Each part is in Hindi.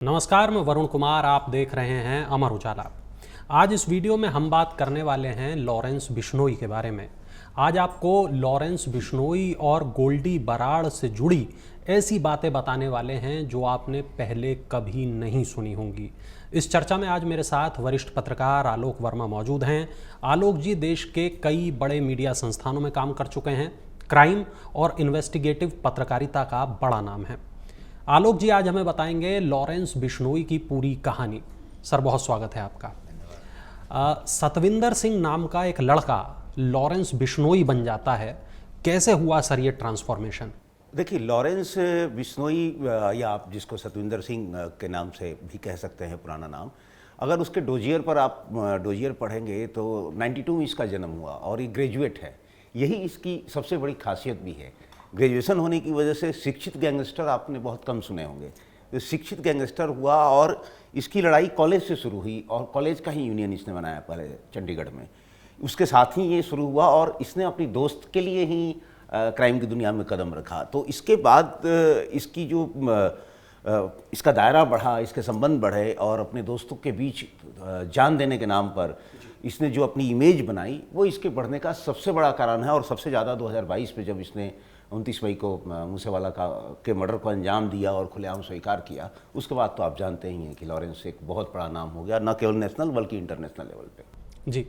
नमस्कार, मैं वरुण कुमार। आप देख रहे हैं अमर उजाला। आज इस वीडियो में हम बात करने वाले हैं लॉरेंस बिश्नोई के बारे में। आज आपको लॉरेंस बिश्नोई और गोल्डी बराड़ से जुड़ी ऐसी बातें बताने वाले हैं जो आपने पहले कभी नहीं सुनी होंगी। इस चर्चा में आज मेरे साथ वरिष्ठ पत्रकार आलोक वर्मा मौजूद हैं। आलोक जी देश के कई बड़े मीडिया संस्थानों में काम कर चुके हैं। क्राइम और इन्वेस्टिगेटिव पत्रकारिता का बड़ा नाम है। आलोक जी आज हमें बताएंगे लॉरेंस बिश्नोई की पूरी कहानी। सर, बहुत स्वागत है आपका। सतविंदर सिंह नाम का एक लड़का लॉरेंस बिश्नोई बन जाता है। कैसे हुआ सर ये ट्रांसफॉर्मेशन? देखिए, लॉरेंस बिश्नोई या आप जिसको सतविंदर सिंह के नाम से भी कह सकते हैं, पुराना नाम, अगर उसके डोजियर पर आप डोजियर पढ़ेंगे तो 92 में इसका जन्म हुआ और ये ग्रेजुएट है। यही इसकी सबसे बड़ी खासियत भी है। ग्रेजुएशन होने की वजह से शिक्षित गैंगस्टर आपने बहुत कम सुने होंगे। तो शिक्षित गैंगस्टर हुआ और इसकी लड़ाई कॉलेज से शुरू हुई और कॉलेज का ही यूनियन इसने बनाया पहले चंडीगढ़ में। उसके साथ ही ये शुरू हुआ और इसने अपनी दोस्त के लिए ही क्राइम की दुनिया में कदम रखा। तो इसके बाद इसकी जो इसका दायरा बढ़ा, इसके संबंध बढ़े और अपने दोस्तों के बीच जान देने के नाम पर इसने जो अपनी इमेज बनाई वो इसके बढ़ने का सबसे बड़ा कारण है। और सबसे ज़्यादा 2022 में जब इसने 29 मई को मूसेवाला के मर्डर को अंजाम दिया और खुलेआम स्वीकार किया, उसके बाद तो आप जानते ही हैं कि लॉरेंस एक बहुत बड़ा नाम हो गया, न केवल नेशनल बल्कि इंटरनेशनल लेवल पे। जी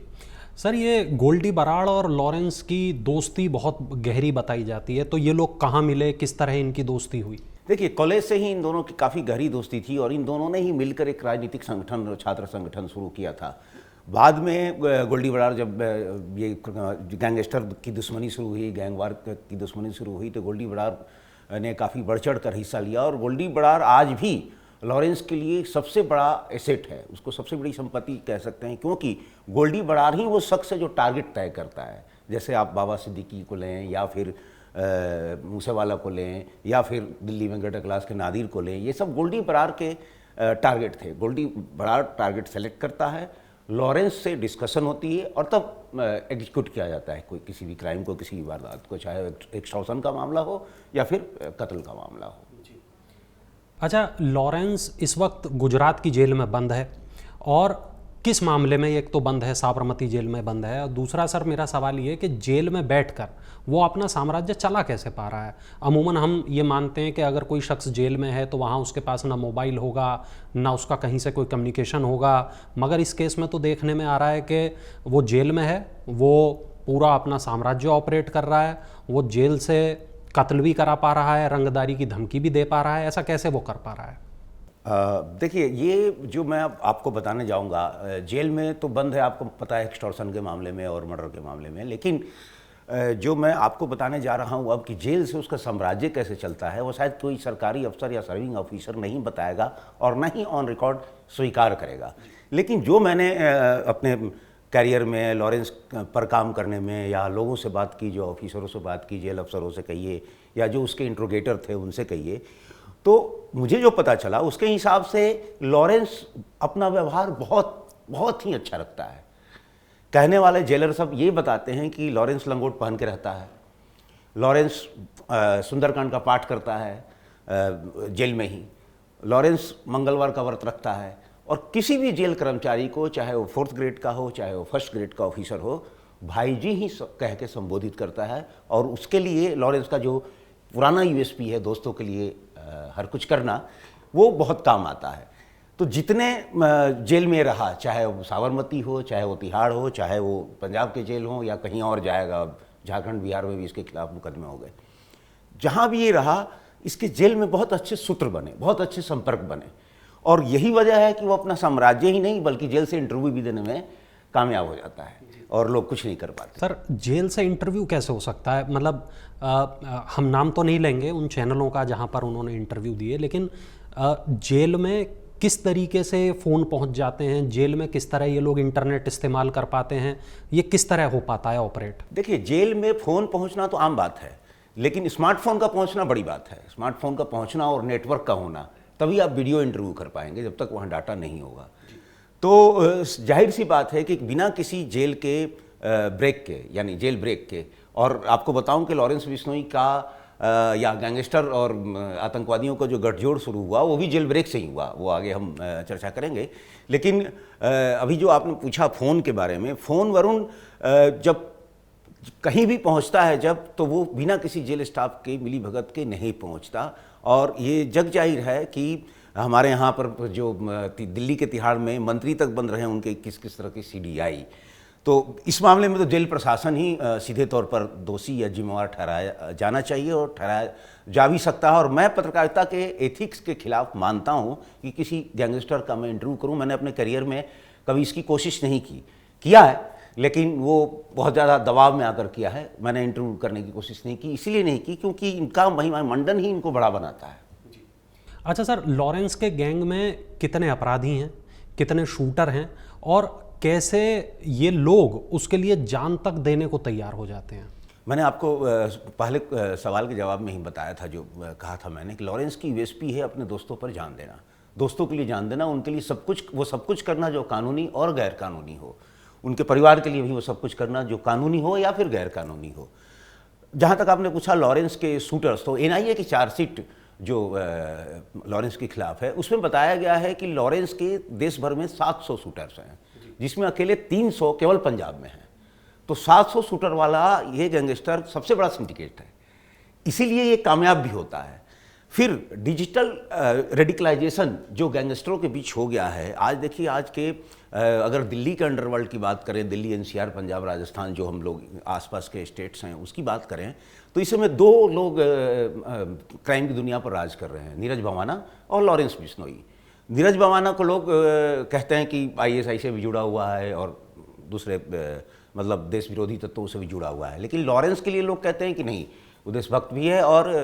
सर, ये गोल्डी बराड़ और लॉरेंस की दोस्ती बहुत गहरी बताई जाती है, तो ये लोग कहाँ मिले, किस तरह इनकी दोस्ती हुई? देखिए, कॉलेज से ही इन दोनों की काफ़ी गहरी दोस्ती थी और इन दोनों ने ही मिलकर एक राजनीतिक संगठन, छात्र संगठन शुरू किया था। बाद में गोल्डी बराड़ जब ये गैंगस्टर की दुश्मनी शुरू हुई, गैंगवार की दुश्मनी शुरू हुई, तो गोल्डी बराड़ ने काफ़ी बढ़ चढ़ कर हिस्सा लिया। और गोल्डी बराड़ आज भी लॉरेंस के लिए सबसे बड़ा एसेट है, उसको सबसे बड़ी संपत्ति कह सकते हैं, क्योंकि गोल्डी बराड़ ही वो शख्स है जो टारगेट तय करता है। जैसे आप बाबा सिद्दीकी को लें या फिर मूसेवाला को लें या फिर दिल्ली में गटर क्लास के नादिर को लें, ये सब गोल्डी बराड़ के टारगेट थे। गोल्डी बराड़ टारगेट सेलेक्ट करता है, लॉरेंस से डिस्कशन होती है और तब एग्जीक्यूट किया जाता है कोई किसी भी क्राइम को, किसी भी वारदात को, चाहे एक्सटॉर्शन का मामला हो या फिर कत्ल का मामला हो। अच्छा, लॉरेंस इस वक्त गुजरात की जेल में बंद है और किस मामले में? एक तो बंद है, साबरमती जेल में बंद है, और दूसरा सर मेरा सवाल ये कि जेल में बैठकर वो अपना साम्राज्य चला कैसे पा रहा है? अमूमन हम ये मानते हैं कि अगर कोई शख्स जेल में है तो वहाँ उसके पास ना मोबाइल होगा, ना उसका कहीं से कोई कम्युनिकेशन होगा, मगर इस केस में तो देखने में आ रहा है कि वो जेल में है, वो पूरा अपना साम्राज्य ऑपरेट कर रहा है, वो जेल से कत्ल भी करा पा रहा है, रंगदारी की धमकी भी दे पा रहा है। ऐसा कैसे वो कर पा रहा है? देखिए, ये जो मैं आपको बताने जाऊंगा, जेल में तो बंद है, आपको पता है, एक्सटॉर्शन के मामले में और मर्डर के मामले में। लेकिन जो मैं आपको बताने जा रहा हूँ अब कि जेल से उसका साम्राज्य कैसे चलता है, वो शायद कोई सरकारी अफसर या सर्विंग ऑफिसर नहीं बताएगा और ना ही ऑन रिकॉर्ड स्वीकार करेगा। लेकिन जो मैंने अपने कैरियर में लॉरेंस पर काम करने में या लोगों से बात की, जो ऑफिसरों से बात की, जेल अफसरों से कहिए या जो उसके इंट्रोगेटर थे उनसे कहिए, तो मुझे जो पता चला उसके हिसाब से लॉरेंस अपना व्यवहार बहुत बहुत ही अच्छा रखता है। कहने वाले जेलर सब ये बताते हैं कि लॉरेंस लंगोट पहन के रहता है, लॉरेंस सुंदरकांड का पाठ करता है जेल में ही, लॉरेंस मंगलवार का व्रत रखता है और किसी भी जेल कर्मचारी को, चाहे वो 4th ग्रेड का हो चाहे वो 1st ग्रेड का ऑफिसर हो, भाई जी ही कह के संबोधित करता है। और उसके लिए लॉरेंस का जो पुराना यूएसपी है, दोस्तों के लिए हर कुछ करना, वो बहुत काम आता है। तो जितने जेल में रहा, चाहे वो साबरमती हो, चाहे वो तिहाड़ हो, चाहे वो पंजाब के जेल हो या कहीं और जाएगा, झारखंड बिहार में भी इसके खिलाफ मुकदमे हो गए, जहाँ भी ये रहा, इसके जेल में बहुत अच्छे सूत्र बने, बहुत अच्छे संपर्क बने। और यही वजह है कि वो अपना साम्राज्य ही नहीं बल्कि जेल से इंटरव्यू भी देने में कामयाब हो जाता है और लोग कुछ नहीं कर पाते। सर, जेल से इंटरव्यू कैसे हो सकता है? मतलब हम नाम तो नहीं लेंगे उन चैनलों का जहां पर उन्होंने इंटरव्यू दिए, लेकिन जेल में किस तरीके से फ़ोन पहुंच जाते हैं, जेल में किस तरह ये लोग इंटरनेट इस्तेमाल कर पाते हैं, ये किस तरह हो पाता है ऑपरेट? देखिए, जेल में फ़ोन पहुंचना तो आम बात है, लेकिन स्मार्टफोन का पहुंचना बड़ी बात है। स्मार्टफोन का पहुंचना और नेटवर्क का होना, तभी आप वीडियो इंटरव्यू कर पाएंगे, जब तक वहाँ डाटा नहीं होगा। तो जाहिर सी बात है कि बिना किसी जेल के ब्रेक के, यानी जेल ब्रेक के, और आपको बताऊं कि लॉरेंस बिश्नोई का या गैंगस्टर और आतंकवादियों का जो गठजोड़ शुरू हुआ वो भी जेल ब्रेक से ही हुआ, वो आगे हम चर्चा करेंगे। लेकिन अभी जो आपने पूछा फ़ोन के बारे में, फ़ोन वरुण जब कहीं भी पहुंचता है जब, तो वो बिना किसी जेल स्टाफ के मिली भगत के नहीं पहुंचता। और ये जग जाहिर है कि हमारे यहाँ पर जो दिल्ली के तिहाड़ में मंत्री तक बंद रहे उनके किस किस तरह की सीडी आई, तो इस मामले में तो जेल प्रशासन ही सीधे तौर पर दोषी या जिम्मेवार ठहराया जाना चाहिए और ठहराया जा भी सकता है। और मैं पत्रकारिता के एथिक्स के खिलाफ मानता हूँ कि किसी गैंगस्टर का मैं इंटरव्यू करूँ। मैंने अपने करियर में कभी इसकी कोशिश नहीं किया है, लेकिन वो बहुत ज़्यादा दबाव में आकर किया है। मैंने इंटरव्यू करने की कोशिश नहीं की, इसलिए नहीं की क्योंकि इनका महिमा मंडन ही इनको बड़ा बनाता है। अच्छा सर, लॉरेंस के गैंग में कितने अपराधी हैं, कितने शूटर हैं, और कैसे ये लोग उसके लिए जान तक देने को तैयार हो जाते हैं? मैंने आपको पहले सवाल के जवाब में ही बताया था, जो कहा था मैंने कि लॉरेंस की यूएसपी है अपने दोस्तों पर जान देना, दोस्तों के लिए जान देना, उनके लिए सब कुछ, वो सब कुछ करना जो कानूनी और गैर कानूनी हो, उनके परिवार के लिए भी वो सब कुछ करना जो कानूनी हो या फिर गैर कानूनी हो। जहाँ तक आपने पूछा लॉरेंस के शूटर्स, तो एनआईए की चार्जशीट जो लॉरेंस के खिलाफ है उसमें बताया गया है कि लॉरेंस के देश भर में 700 शूटर्स हैं, जिसमें अकेले 300 केवल पंजाब में हैं। तो 700 शूटर वाला ये गैंगस्टर सबसे बड़ा सिंडिकेट है, इसीलिए ये कामयाब भी होता है। फिर डिजिटल रेडिकलाइजेशन जो गैंगस्टरों के बीच हो गया है, आज देखिए, आज के अगर दिल्ली के अंडरवर्ल्ड की बात करें, दिल्ली, एनसीआर, पंजाब, राजस्थान, जो हम लोग आसपास के स्टेट्स हैं उसकी बात करें, तो इस समय 2 लोग क्राइम की दुनिया पर राज कर रहे हैं, नीरज भवाना और लॉरेंस बिश्नोई। नीरज भवाना को लोग कहते हैं कि आईएसआई से भी जुड़ा हुआ है और दूसरे मतलब देश विरोधी तत्वों से भी जुड़ा हुआ है, लेकिन लॉरेंस के लिए लोग कहते हैं कि नहीं, वो देशभक्त भी है और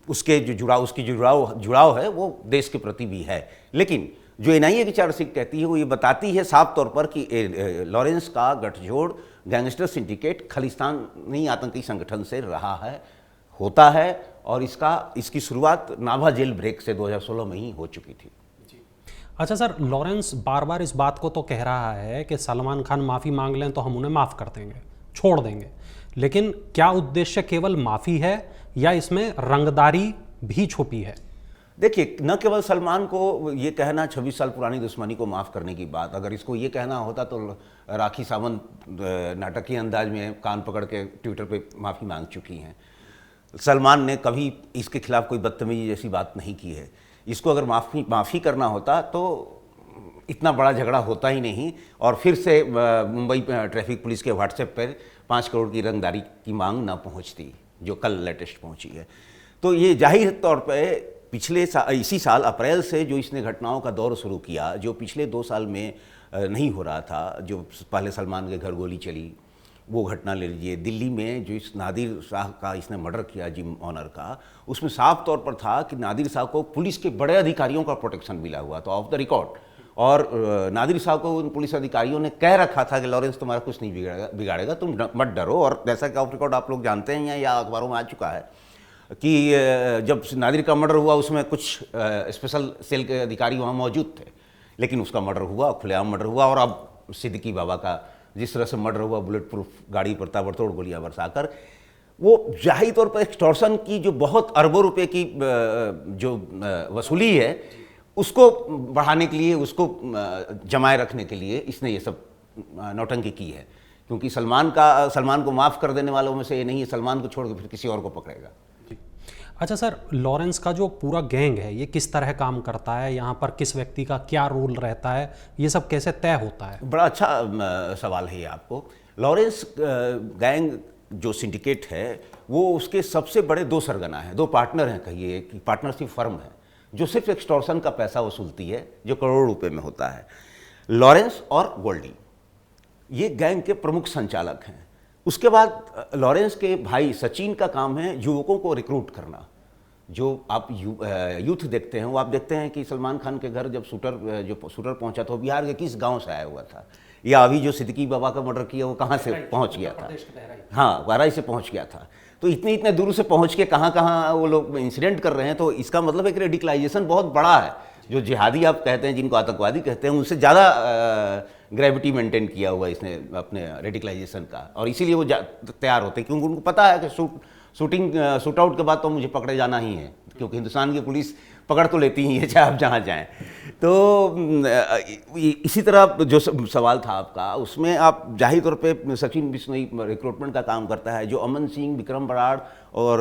उसके जो उसकी जुड़ाव है वो देश के प्रति भी है। लेकिन जो एनआईए की चार्जशीट कहती है वो ये बताती है साफ तौर पर कि लॉरेंस का गठजोड़ गैंगस्टर सिंडिकेट खालिस्तानी आतंकी संगठन से रहा है, होता है, और इसकी शुरुआत नाभा जेल ब्रेक से 2016 में ही हो चुकी थी। अच्छा सर, लॉरेंस बार बार इस बात को तो कह रहा है कि सलमान खान माफ़ी मांग लें तो हम उन्हें माफ़ कर देंगे, छोड़ देंगे, लेकिन क्या उद्देश्य केवल माफ़ी है या इसमें रंगदारी भी छुपी है? देखिए, न केवल सलमान को ये कहना 26 साल पुरानी दुश्मनी को माफ़ करने की बात, अगर इसको ये कहना होता तो राखी सावंत नाटकीय अंदाज में कान पकड़ के ट्विटर पे माफ़ी मांग चुकी हैं। सलमान ने कभी इसके खिलाफ कोई बदतमीजी जैसी बात नहीं की है। इसको अगर माफ़ी करना होता तो इतना बड़ा झगड़ा होता ही नहीं, और फिर से मुंबई ट्रैफिक पुलिस के व्हाट्सएप पर 5 करोड़ की रंगदारी की मांग ना पहुँचती, जो कल लेटेस्ट पहुँची है। तो ये जाहिर तौर पर इसी साल अप्रैल से जो इसने घटनाओं का दौर शुरू किया, जो पिछले 2 साल में नहीं हो रहा था, जो पहले सलमान के घर गोली चली, वो घटना ले लीजिए, दिल्ली में जो इस नादिर शाह का इसने मर्डर किया जिम ऑनर का, उसमें साफ तौर पर था कि नादिर शाह को पुलिस के बड़े अधिकारियों का प्रोटेक्शन मिला हुआ था ऑफ द रिकॉर्ड, और नादिर शाह को उन पुलिस अधिकारियों ने कह रखा था कि लॉरेंस तुम्हारा कुछ नहीं बिगाड़ेगा, तुम मत डरो। और जैसा कि ऑफ रिकॉर्ड आप लोग जानते हैं या अखबारों में आ चुका है कि जब नादिर का मर्डर हुआ उसमें कुछ स्पेशल सेल के अधिकारी वहाँ मौजूद थे, लेकिन उसका मर्डर हुआ, खुलेआम मर्डर हुआ। और अब सिद्दीकी बाबा का जिस तरह से मर्डर हुआ, बुलेट प्रूफ गाड़ी पर ताबड़तोड़ गोलियां बरसाकर, वो जाहिर तौर पर एक्सटॉर्शन की जो बहुत अरबों रुपए की जो वसूली है उसको बढ़ाने के लिए, उसको जमाए रखने के लिए इसने ये सब नौटंकी की है। क्योंकि सलमान को माफ़ कर देने वालों में से ये नहीं है, सलमान को छोड़ के फिर किसी और को पकड़ेगा। अच्छा सर, लॉरेंस का जो पूरा गैंग है ये किस तरह काम करता है, यहाँ पर किस व्यक्ति का क्या रोल रहता है, ये सब कैसे तय होता है? बड़ा अच्छा सवाल है ये आपको। लॉरेंस गैंग जो सिंडिकेट है वो उसके सबसे बड़े 2 सरगना हैं, 2 पार्टनर हैं, कहिए कि पार्टनरशिप फर्म है जो सिर्फ एक्सटॉर्शन का पैसा वसूलती है, जो करोड़ों रुपए में होता है। लॉरेंस और गोल्डी ये गैंग के प्रमुख संचालक हैं। उसके बाद लॉरेंस के भाई सचिन का काम है युवकों को रिक्रूट करना। जो आप यूथ देखते हैं वो आप देखते हैं कि सलमान खान के घर जब शूटर पहुंचा तो बिहार के किस गांव से आया हुआ था, या अभी जो सिद्दीकी बाबा का मर्डर किया वो कहाँ से पहुंच गया था? हाँ, बहराइच से पहुंच गया था। तो इतने दूर से पहुंच के कहाँ वो लोग इंसिडेंट कर रहे हैं, तो इसका मतलब है कि रेडिकलाइजेशन बहुत बड़ा है। जो जिहादी आप कहते हैं, जिनको आतंकवादी कहते हैं, उनसे ज़्यादा ग्रेविटी मेंटेन किया हुआ इसने अपने रेडिकलाइजेशन का, और इसीलिए वो तैयार होते हैं, क्योंकि उनको पता है कि शूट आउट के बाद तो मुझे पकड़े जाना ही है, क्योंकि हिंदुस्तान की पुलिस पकड़ तो लेती ही है चाहे आप जहाँ जाएं। तो इसी तरह जो सवाल था आपका, उसमें आप जाहिर तौर पे सचिन बिश्नोई रिक्रूटमेंट का काम करता है। जो अमन सिंह, विक्रम बराड़ और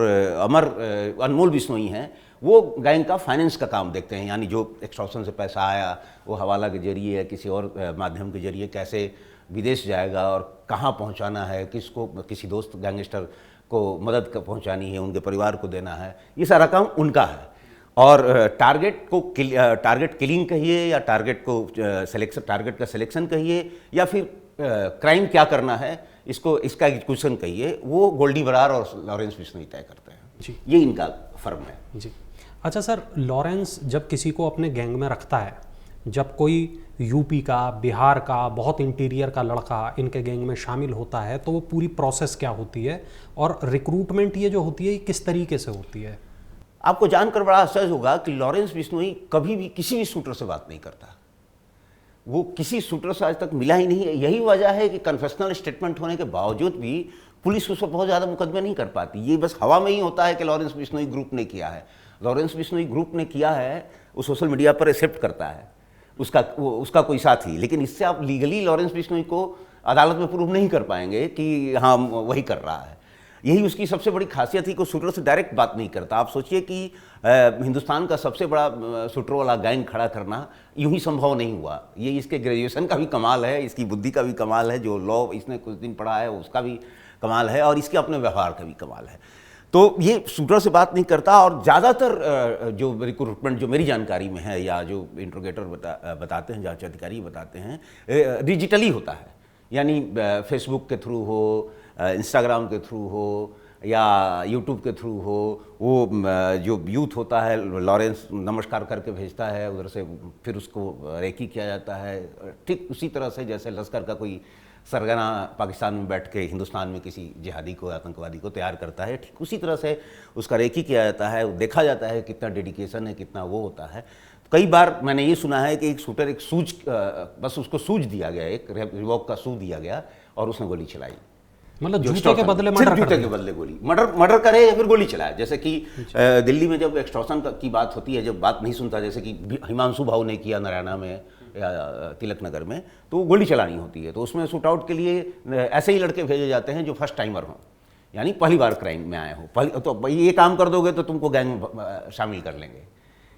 अनमोल बिश्नोई हैं, वो गैंग का फाइनेंस का काम देखते हैं, यानी जो एक्सटॉर्शन से पैसा आया वो हवाला के जरिए या किसी और माध्यम के जरिए कैसे विदेश जाएगा और कहाँ पहुँचाना है, किसको, किसी दोस्त गैंगस्टर को मदद पहुँचानी है, उनके परिवार को देना है, ये सारा काम उनका है। और टारगेट किलिंग कहिए या टारगेट का सिलेक्शन कहिए या फिर क्राइम क्या करना है, इसका एग्जीक्यूशन कहिए, वो गोल्डी बराड़ और लॉरेंस बिश्नोई तय करते हैं जी। ये इनका फर्म है जी। अच्छा सर, लॉरेंस जब किसी को अपने गैंग में रखता है, जब कोई यूपी का, बिहार का, बहुत इंटीरियर का लड़का इनके गैंग में शामिल होता है, तो वो पूरी प्रोसेस क्या होती है और रिक्रूटमेंट ये जो होती है ये किस तरीके से होती है? आपको जानकर बड़ा आश्चर्य होगा कि लॉरेंस बिश्नोई कभी भी किसी भी शूटर से बात नहीं करता। वो किसी शूटर से आज तक मिला ही नहीं है। यही वजह है कि कन्फेशनल स्टेटमेंट होने के बावजूद भी पुलिस उस पर बहुत ज़्यादा मुकदमे नहीं कर पाती। ये बस हवा में ही होता है कि लॉरेंस बिश्नोई ग्रुप ने किया है। लॉरेंस बिश्नोई ग्रुप ने किया है, वो सोशल मीडिया पर एक्सेप्ट करता है उसका कोई साथी, लेकिन इससे आप लीगली लॉरेंस बिश्नोई को अदालत में प्रूव नहीं कर पाएंगे कि हाँ वही कर रहा है। यही उसकी सबसे बड़ी खासियत थी कि शूटर से डायरेक्ट बात नहीं करता। आप सोचिए कि हिंदुस्तान का सबसे बड़ा शूटर वाला गैंग खड़ा करना यूं ही संभव नहीं हुआ। ये इसके ग्रेजुएशन का भी कमाल है, इसकी बुद्धि का भी कमाल है, जो लॉ इसने कुछ दिन पढ़ा है उसका भी कमाल है, और इसके अपने व्यवहार का भी कमाल है। तो ये शूटर से बात नहीं करता। और ज़्यादातर जो रिक्रूटमेंट जो मेरी जानकारी में है या जो इंट्रोगेटर बताते हैं, जांच अधिकारी बताते हैं, डिजिटली होता है। यानी फेसबुक के थ्रू हो, इंस्टाग्राम के थ्रू हो या यूट्यूब के थ्रू हो, वो जो यूथ होता है लॉरेंस नमस्कार करके भेजता है, उधर से फिर उसको रेकी किया जाता है। ठीक उसी तरह से जैसे लश्कर का कोई सरगना पाकिस्तान में बैठ के हिंदुस्तान में किसी जिहादी को, आतंकवादी को तैयार करता है, ठीक उसी तरह से उसका रेकी किया जाता है। देखा जाता है कितना डेडिकेशन है, कितना वो होता है। कई बार मैंने ये सुना है कि एक शूटर एक सूझ, बस उसको सूझ दिया गया, एक रिवॉल्वर का सूझ दिया गया और उसने गोली चलाई। मतलब जूते के बदले मर्डर, जूते के बदले गोली, मर्डर करे या फिर गोली चलाए। जैसे कि दिल्ली में जब एक्सटॉर्शन की बात होती है, जब बात नहीं सुनता, जैसे कि हिमांशु भाऊ ने किया नारायणा में या तिलक नगर में, तो गोली चलानी होती है। तो उसमें शूट आउट के लिए ऐसे ही लड़के भेजे जाते हैं जो फर्स्ट टाइमर हों, यानी पहली बार क्राइम में आए हो। तो ये काम कर दोगे तो तुमको गैंग में शामिल कर लेंगे,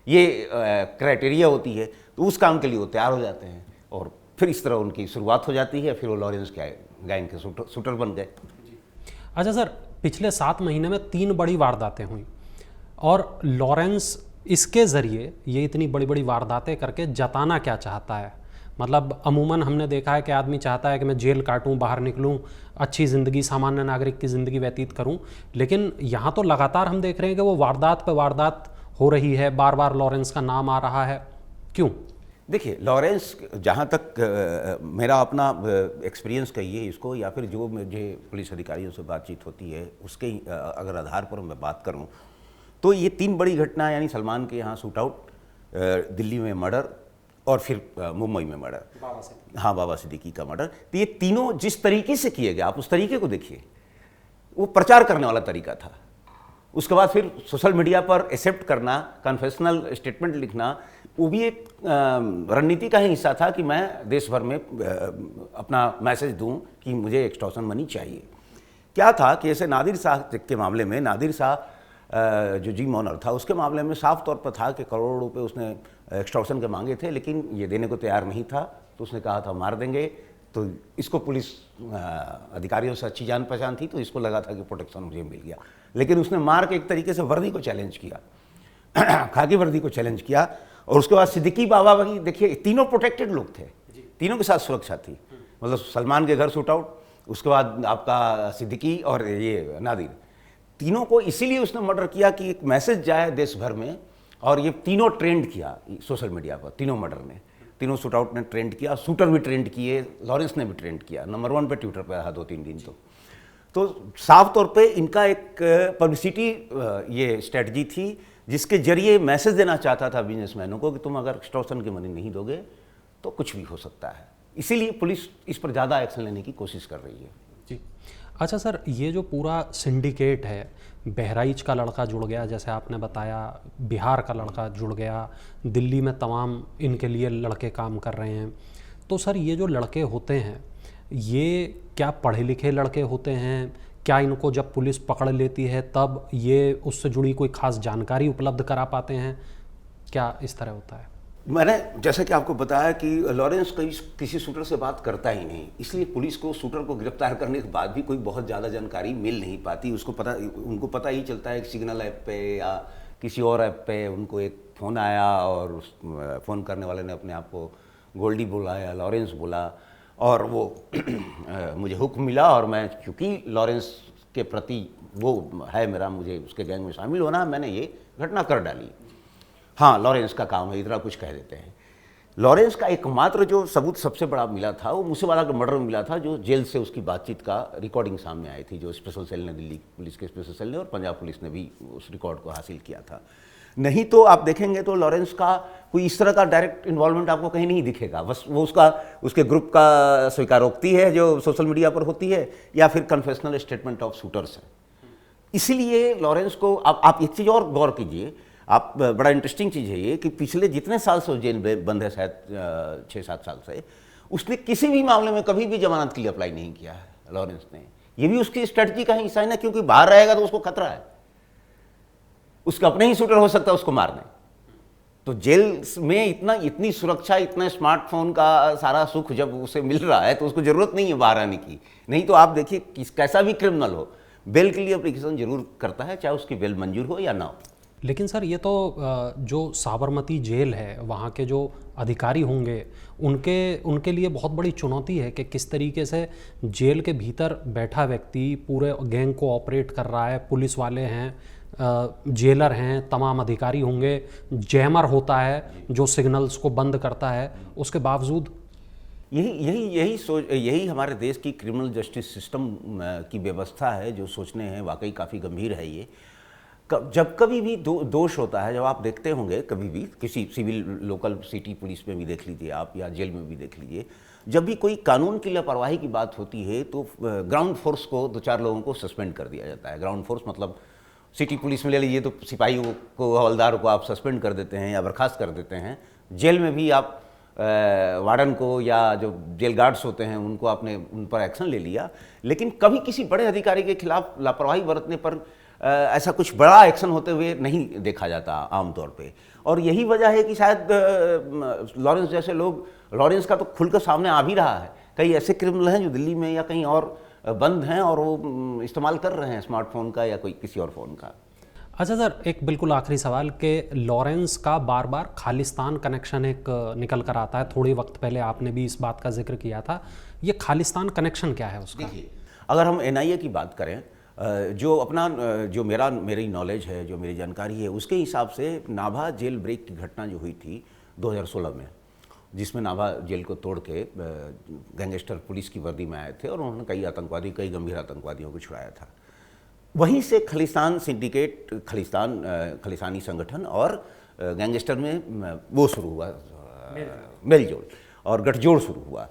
ये क्राइटेरिया होती है। तो उस काम के लिए वो तैयार हो जाते हैं और फिर इस तरह उनकी शुरुआत हो जाती है। फिर वो लॉरेंस के गैंग के शूटर बन गए। अच्छा सर, पिछले 7 महीने में 3 बड़ी वारदातें हुई और लॉरेंस इसके ज़रिए ये इतनी बड़ी बड़ी वारदातें करके जताना क्या चाहता है? मतलब अमूमन हमने देखा है कि आदमी चाहता है कि मैं जेल काटूं, बाहर निकलूं, अच्छी ज़िंदगी, सामान्य नागरिक की ज़िंदगी व्यतीत करूं, लेकिन यहाँ तो लगातार हम देख रहे हैं कि वो वारदात पे वारदात हो रही है, बार बार लॉरेंस का नाम आ रहा है। क्यों? देखिए, लॉरेंस, जहाँ तक मेरा अपना एक्सपीरियंस कहिए इसको, या फिर जो मुझे पुलिस अधिकारियों से बातचीत होती है उसके अगर आधार पर मैं बात करूं, तो ये 3 बड़ी घटना, यानी सलमान के यहाँ शूट आउट, दिल्ली में मर्डर और फिर मुंबई में मर्डर, हाँ बाबा सिद्दीकी का मर्डर, तो ये तीनों जिस तरीके से किए गए, आप उस तरीके को देखिए, वो प्रचार करने वाला तरीका था। उसके बाद फिर सोशल मीडिया पर एक्सेप्ट करना, कन्फेशनल स्टेटमेंट लिखना, वो भी एक रणनीति का ही हिस्सा था कि मैं देश भर में अपना मैसेज दूं कि मुझे एक्सटॉर्शन मनी चाहिए। क्या था कि ऐसे नादिर शाह के मामले में, नादिर शाह जो जी ऑनर था, उसके मामले में साफ तौर पर था कि करोड़ों रुपए उसने एक्सटॉर्शन के मांगे थे, लेकिन ये देने को तैयार नहीं था। तो उसने कहा था मार देंगे। तो इसको पुलिस अधिकारियों से अच्छी जान पहचान थी, तो इसको लगा था कि प्रोटेक्शन मुझे मिल गया। लेकिन उसने मार के एक तरीके से वर्दी को चैलेंज किया, खाकी वर्दी को चैलेंज किया। और उसके बाद सिद्दीकी बाबा वही, देखिए तीनों प्रोटेक्टेड लोग थे, तीनों के साथ सुरक्षा थी। मतलब सलमान के घर शूट आउट, उसके बाद आपका सिद्दीकी और ये नादिर, तीनों को इसीलिए उसने मर्डर किया कि एक मैसेज जाए देश भर में। और ये तीनों ट्रेंड किया सोशल मीडिया पर, तीनों मर्डर ने, तीनों शूट आउट ने ट्रेंड किया, शूटर भी ट्रेंड किए, लॉरेंस ने भी ट्रेंड किया, नंबर 1 पे ट्विटर पर रहा 2-3 दिन। तो साफ तौर पे इनका एक पब्लिसिटी ये स्ट्रेटजी थी, जिसके जरिए मैसेज देना चाहता था बिजनेसमैनों को कि तुम अगर एक्सटॉर्शन की मनी नहीं दोगे तो कुछ भी हो सकता है। इसीलिए पुलिस इस पर ज़्यादा एक्शन लेने की कोशिश कर रही है। जी। अच्छा सर, ये जो पूरा सिंडिकेट है, बहराइच का लड़का जुड़ गया जैसे आपने बताया, बिहार का लड़का जुड़ गया, दिल्ली में तमाम इनके लिए लड़के काम कर रहे हैं। तो सर ये जो लड़के होते हैं, ये क्या पढ़े लिखे लड़के होते हैं? क्या इनको जब पुलिस पकड़ लेती है तब ये उससे जुड़ी कोई खास जानकारी उपलब्ध करा पाते हैं? क्या इस तरह होता है? मैंने जैसा कि आपको बताया कि लॉरेंस किसी शूटर से बात करता ही नहीं, इसलिए पुलिस को शूटर को गिरफ्तार करने के बाद भी कोई बहुत ज़्यादा जानकारी मिल नहीं पाती। उनको पता ही चलता है कि सिग्नल ऐप पे या किसी और ऐप पे उनको एक फ़ोन आया और उस फ़ोन करने वाले ने अपने आप को गोल्डी बोला या लॉरेंस बोला, और वो मुझे हुक्म मिला, और मैं क्योंकि लॉरेंस के प्रति वो है मेरा, मुझे उसके गैंग में शामिल होना, मैंने ये घटना कर डाली। हाँ, लॉरेंस का काम है, इतना कुछ कह देते हैं। लॉरेंस का एकमात्र जो सबूत सबसे बड़ा मिला था वो मूसेवाला का मर्डर मिला था, जो जेल से उसकी बातचीत का रिकॉर्डिंग सामने आई थी, जो स्पेशल सेल ने, दिल्ली पुलिस के स्पेशल सेल ने और पंजाब पुलिस ने भी उस रिकॉर्ड को हासिल किया था। नहीं तो आप देखेंगे तो लॉरेंस का कोई इस तरह का डायरेक्ट इन्वॉल्वमेंट आपको कहीं नहीं दिखेगा। बस वो उसके ग्रुप का स्वीकारोक्ति है जो सोशल मीडिया पर होती है, या फिर कन्फेशनल स्टेटमेंट ऑफ शूटर्स है। इसीलिए लॉरेंस को आप एक चीज़ और गौर कीजिए, आप, बड़ा इंटरेस्टिंग चीज़ है ये कि पिछले जितने साल से जेल में बंद है, शायद 6-7 साल से, उसने किसी भी मामले में कभी भी जमानत के लिए अप्लाई नहीं किया है लॉरेंस ने। ये भी उसकी स्ट्रेटजी का ही हिस्सा है ना, क्योंकि बाहर रहेगा तो उसको खतरा है, उसका अपने ही शूटर हो सकता है उसको मारने। तो जेल में इतनी सुरक्षा, इतना स्मार्टफोन का सारा सुख जब उसे मिल रहा है तो उसको ज़रूरत नहीं है बाहर आने की। नहीं तो आप देखिए कैसा भी क्रिमिनल हो, बेल के लिए एप्लीकेशन जरूर करता है, चाहे उसकी बेल मंजूर हो या ना हो। लेकिन सर ये तो जो साबरमती जेल है, वहाँ के जो अधिकारी होंगे, उनके लिए बहुत बड़ी चुनौती है कि किस तरीके से जेल के भीतर बैठा व्यक्ति पूरे गैंग को ऑपरेट कर रहा है। पुलिस वाले हैं, जेलर हैं, तमाम अधिकारी होंगे, जैमर होता है जो सिग्नल्स को बंद करता है, उसके बावजूद यही हमारे देश की क्रिमिनल जस्टिस सिस्टम की व्यवस्था है, जो सोचने हैं वाकई काफ़ी गंभीर है। ये जब कभी भी दोष होता है, जब आप देखते होंगे कभी भी किसी सिविल लोकल सिटी पुलिस में भी देख लीजिए आप, या जेल में भी देख लीजिए, जब भी कोई कानून की लापरवाही की बात होती है तो ग्राउंड फोर्स को 2-4 लोगों को सस्पेंड कर दिया जाता है। ग्राउंड फोर्स मतलब सिटी पुलिस में ले लीजिए तो सिपाहियों को, हवलदार को आप सस्पेंड कर देते हैं या बर्खास्त कर देते हैं। जेल में भी आप वार्डन को या जो जेल गार्ड्स होते हैं उनको आपने उन पर एक्शन ले लिया, लेकिन कभी किसी बड़े अधिकारी के खिलाफ लापरवाही बरतने पर ऐसा कुछ बड़ा एक्शन होते हुए नहीं देखा जाता आमतौर पे। और यही वजह है कि शायद लॉरेंस जैसे लोग, लॉरेंस का तो खुलकर सामने आ भी रहा है, कई ऐसे क्रिमिनल हैं जो दिल्ली में या कहीं और बंद हैं और वो इस्तेमाल कर रहे हैं स्मार्टफोन का या कोई किसी और फ़ोन का। अच्छा सर, एक बिल्कुल आखिरी सवाल कि लॉरेंस का बार बार खालिस्तान कनेक्शन एक निकल कर आता है, थोड़े वक्त पहले आपने भी इस बात का जिक्र किया था, ये खालिस्तान कनेक्शन क्या है उसका? देखिए, अगर हम NIA की बात करें, जो मेरी नॉलेज है, जो मेरी जानकारी है, उसके हिसाब से नाभा जेल ब्रेक की घटना जो हुई थी 2016 में, जिसमें नाभा जेल को तोड़ के गैंगस्टर पुलिस की वर्दी में आए थे और उन्होंने कई गंभीर आतंकवादियों को छुड़ाया था। वहीं से खालिस्तान सिंडिकेट, खालिस्तानी संगठन और गैंगस्टर में वो शुरू हुआ, मेलजोल और गठजोड़ शुरू हुआ।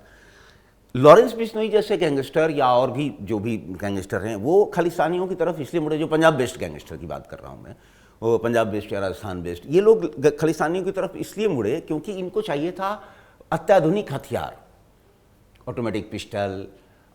लॉरेंस बिश्नोई जैसे गैंगस्टर या और भी जो भी गैंगस्टर हैं, वो खालिस्तानियों की तरफ इसलिए मुड़े, जो पंजाब बेस्ड गैंगस्टर की बात कर रहा हूँ मैं, वो पंजाब बेस्ड या राजस्थान बेस्ड, ये लोग खालिस्तानियों की तरफ इसलिए मुड़े क्योंकि इनको चाहिए था अत्याधुनिक हथियार, ऑटोमेटिक पिस्टल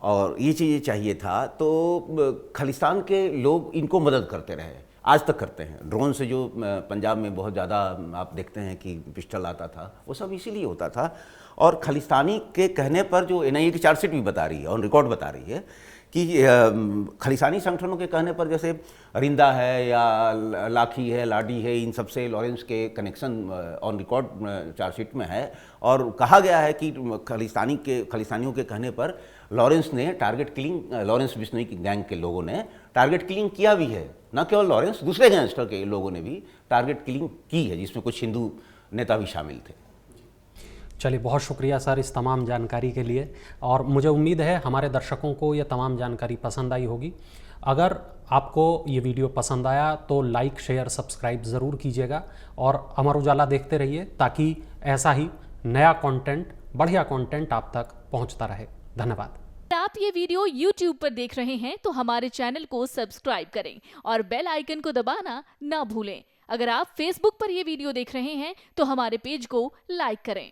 और ये चीज़ें चाहिए था। तो खालिस्तान के लोग इनको मदद करते रहे, आज तक करते हैं। ड्रोन से जो पंजाब में बहुत ज़्यादा आप देखते हैं कि पिस्टल आता था, वो सब इसीलिए होता था। और खालिस्तानी के कहने पर, जो NIA की चार्जशीट भी बता रही है, ऑन रिकॉर्ड बता रही है कि खालिस्तानी संगठनों के कहने पर, जैसे रिंदा है या लाठी है, लाडी है, इन सबसे लॉरेंस के कनेक्शन ऑन रिकॉर्ड चार्जशीट में है। और कहा गया है कि खालिस्तानियों के कहने पर लॉरेंस ने टारगेट किलिंग, लॉरेंस बिश्नोई की गैंग के लोगों ने टारगेट किलिंग किया भी है। न केवल लॉरेंस, दूसरे गैंगस्टर के लोगों ने भी टारगेट किलिंग की है, जिसमें कुछ हिंदू नेता भी शामिल थे। चलिए, बहुत शुक्रिया सर इस तमाम जानकारी के लिए, और मुझे उम्मीद है हमारे दर्शकों को ये तमाम जानकारी पसंद आई होगी। अगर आपको ये वीडियो पसंद आया तो लाइक, शेयर, सब्सक्राइब ज़रूर कीजिएगा और अमर उजाला देखते रहिए, ताकि ऐसा ही नया कंटेंट, बढ़िया कंटेंट आप तक पहुंचता रहे। धन्यवाद। आप आप ये वीडियो YouTube पर देख रहे हैं तो हमारे चैनल को सब्सक्राइब करें और बेल आइकन को दबाना ना भूलें। अगर आप Facebook पर ये वीडियो देख रहे हैं तो हमारे पेज को लाइक करें।